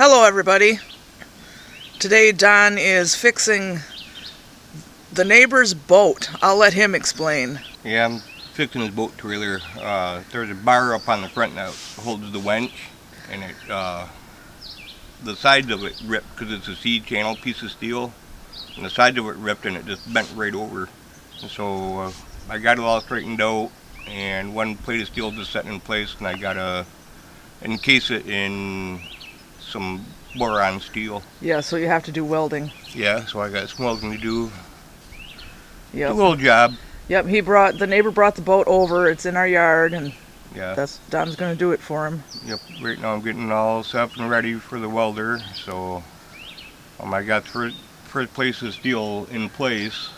Hello everybody. Today Don is fixing the neighbor's boat. I'll let him explain. Yeah, I'm fixing his boat trailer. There's a bar up on the front that holds the winch, and the sides of it ripped because it's a C-channel piece of steel, and the sides of it ripped and it just bent right over. And so I got it all straightened out, and one plate of steel just sitting in place, and I gotta encase it in some boron steel. Yeah, so you have to do welding. Yeah, so I got some welding to do. Yep. A little job. Yep, the neighbor brought the boat over. It's in our yard, and Yeah. Don's going to do it for him. Yep, right now I'm getting all set and ready for the welder. So I got the first place of steel in place,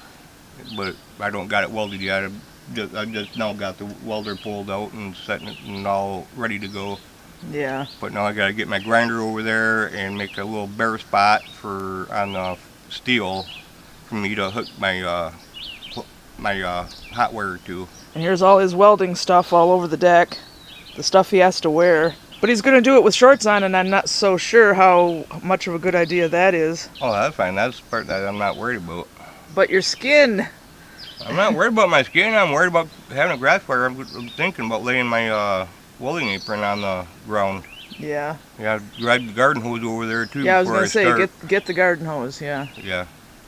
but I don't got it welded yet. I just now got the welder pulled out and setting it and all ready to go. Yeah. But now I got to get my grinder over there and make a little bare spot on the steel for me to hook my hot wire to. And here's all his welding stuff all over the deck, the stuff he has to wear. But he's going to do it with shorts on, and I'm not so sure how much of a good idea that is. Oh, that's fine. That's the part that I'm not worried about. But your skin. I'm not worried about my skin. I'm worried about having a grass fire. I'm thinking about laying my welding apron on the ground. Yeah. Yeah, grab the garden hose over there too. Yeah, I was going to say, get the garden hose, yeah. Yeah,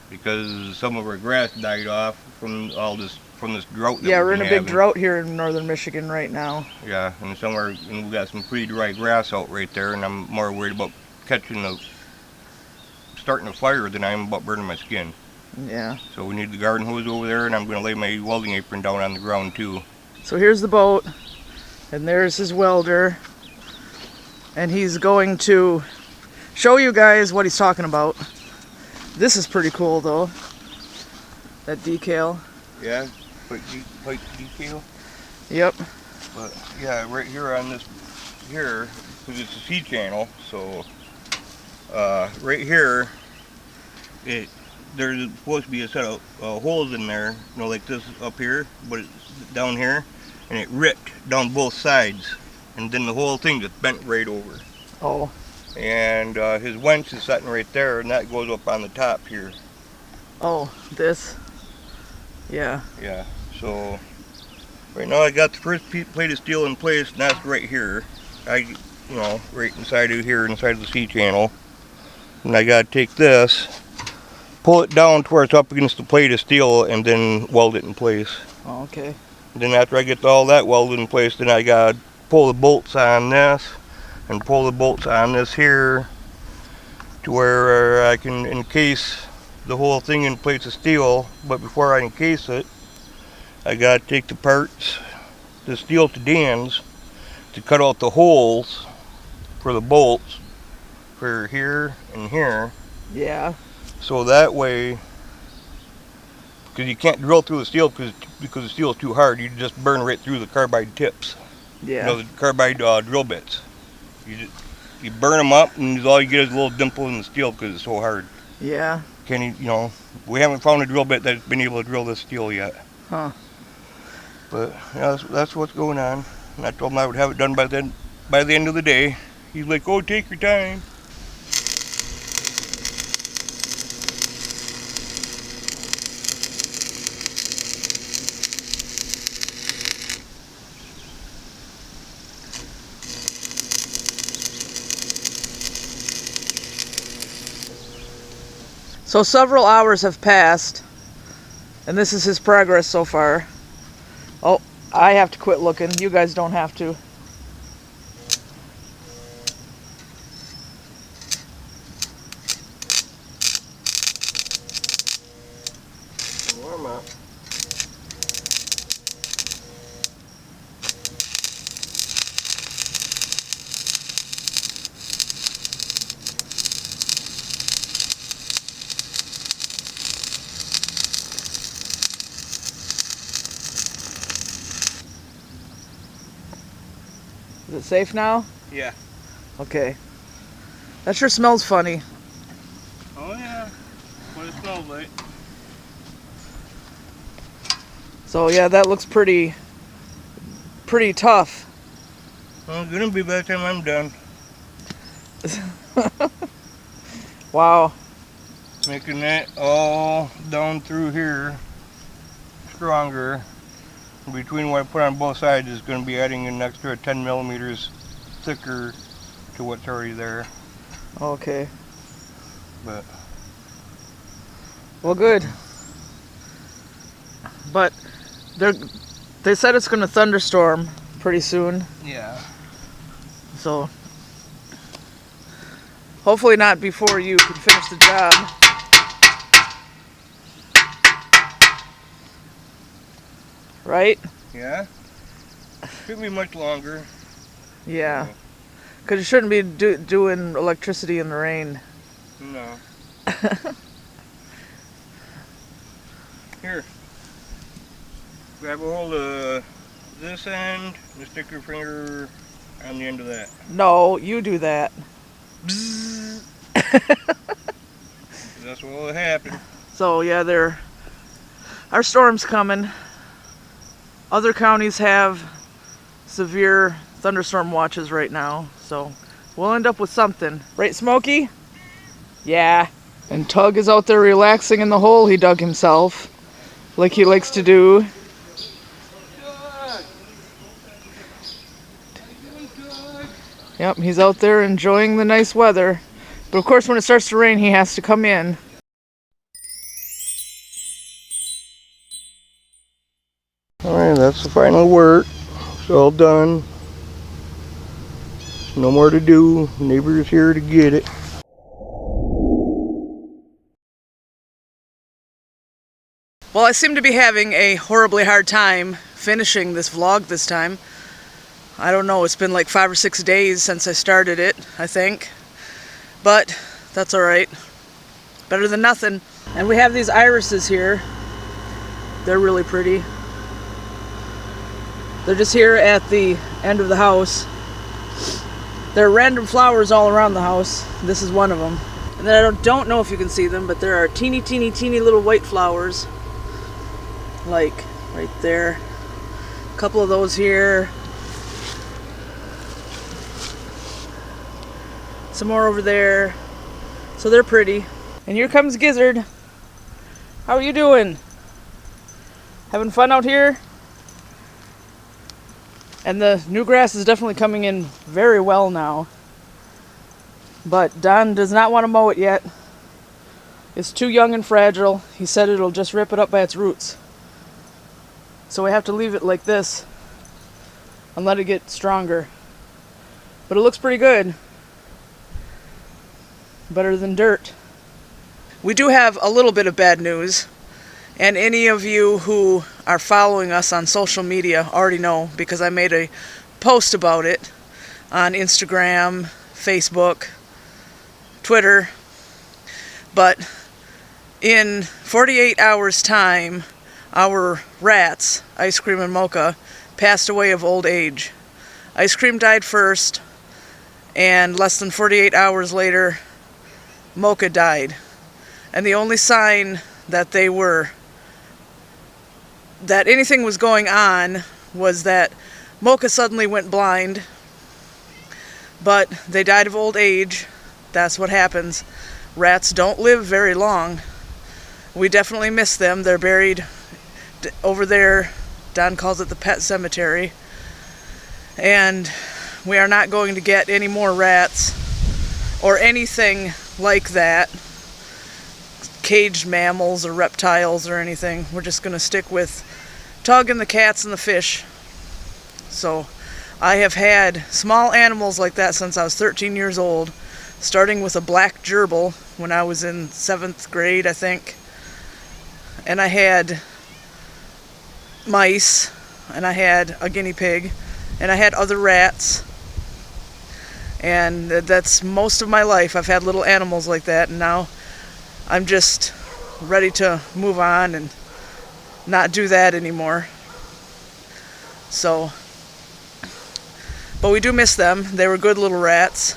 because some of our grass died off from this drought. Yeah, we're in a big drought here in northern Michigan right now. Yeah, and we got some pretty dry grass out right there, and I'm more worried about starting a fire than I am about burning my skin. Yeah. So we need the garden hose over there, and I'm going to lay my welding apron down on the ground too. So here's the boat, and there's his welder, and he's going to show you guys what he's talking about. This is pretty cool though, that decal. Yeah, plate decal. Yep. But yeah, right here on this here, because it's a C-channel, so right here, there's supposed to be a set of holes in there, like this up here, but it's down here, and it ripped down both sides, and then the whole thing just bent right over. Oh. And his winch is sitting right there, and that goes up on the top here. Oh, this. Yeah. Yeah. So right now I got the first plate of steel in place, and that's right here. Right inside of here, inside of the C-channel. And I gotta take this, pull it down to where it's up against the plate of steel, and then weld it in place. Oh, okay. And then after I get all that welded in place, then I gotta pull the bolts on this, and pull the bolts on this here, to where I can encase the whole thing in plates of steel. But before I encase it, I gotta take the parts, the steel to Dan's, to cut out the holes for the bolts for here and here. Yeah. So that way, because you can't drill through the steel because the steel is too hard, you just burn right through the carbide tips. Yeah. The carbide drill bits. You burn them up, and all you get is a little dimple in the steel because it's so hard. Yeah. We haven't found a drill bit that's been able to drill this steel yet. Huh. But yeah, that's what's going on. And I told him I would have it done by the end of the day. He's like, "Oh, take your time." So several hours have passed, and this is his progress so far. Oh, I have to quit looking. You guys don't have to. Warm up. Is it safe now? Yeah. Okay. That sure smells funny. Oh yeah. What it smells like. So yeah, that looks pretty tough. Well, it's gonna be by the time I'm done. Wow. Making that all down through here stronger. Between what I put on both sides is going to be adding an extra 10 millimeters thicker to what's already there. Okay. But well, good. But they said it's going to thunderstorm pretty soon. yeah. So hopefully not before you can finish the job. Right? Yeah. Shouldn't be much longer. Yeah. Because you shouldn't be doing electricity in the rain. No. Here. Grab a hold of this end and stick your finger on the end of that. No, you do that. That's what will happen. So yeah, our storm's coming. Other counties have severe thunderstorm watches right now, so we'll end up with something. Right, Smokey? Yeah. And Tug is out there relaxing in the hole he dug himself, like he likes to do. Yep, he's out there enjoying the nice weather. But of course, when it starts to rain, he has to come in. Alright, that's the final work. It's all done. No more to do. Neighbor's here to get it. Well, I seem to be having a horribly hard time finishing this vlog this time. I don't know, it's been like 5 or 6 days since I started it, I think. But that's alright. Better than nothing. And we have these irises here. They're really pretty. They're just here at the end of the house. There are random flowers all around the house. This is one of them. And then I don't know if you can see them, but there are teeny little white flowers. Like right there. A couple of those here. Some more over there. So they're pretty. And here comes Gizzard. How are you doing? Having fun out here? And the new grass is definitely coming in very well now. But Don does not want to mow it yet. It's too young and fragile. He said it'll just rip it up by its roots. So we have to leave it like this and let it get stronger. But it looks pretty good. Better than dirt. We do have a little bit of bad news. And any of you who are following us on social media already know, because I made a post about it on Instagram, Facebook, Twitter. But in 48 hours time, our rats, Ice Cream and Mocha, passed away of old age. Ice Cream died first, and less than 48 hours later, Mocha died. And the only sign that that anything was going on was that Mocha suddenly went blind, but they died of old age. That's what happens. Rats don't live very long. We definitely miss them. They're buried over there. Don calls it the pet cemetery. And we are not going to get any more rats or anything like that. Caged mammals or reptiles or anything. We're just going to stick with Tug and the cats and the fish. So I have had small animals like that since I was 13 years old, starting with a black gerbil when I was in 7th grade, I think. And I had mice, and I had a guinea pig, and I had other rats. And that's most of my life. I've had little animals like that, and now I'm just ready to move on and not do that anymore. So, but we do miss them. They were good little rats.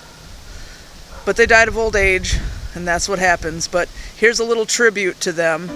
But they died of old age, and that's what happens. But here's a little tribute to them.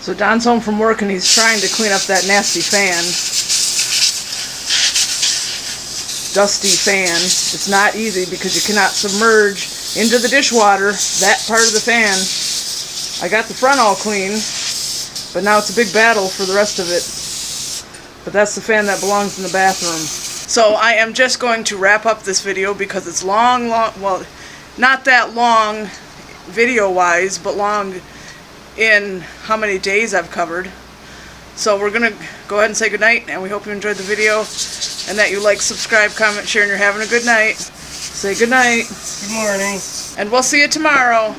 So Don's home from work and he's trying to clean up that nasty fan. Dusty fan. It's not easy because you cannot submerge into the dishwater that part of the fan. I got the front all clean, but now it's a big battle for the rest of it. But that's the fan that belongs in the bathroom. So I am just going to wrap up this video because it's long, well, not that long video-wise, but long in how many days I've covered. So we're going to go ahead and say goodnight, and we hope you enjoyed the video, and that you like, subscribe, comment, share, and you're having a good night. Say goodnight. Good morning. And we'll see you tomorrow.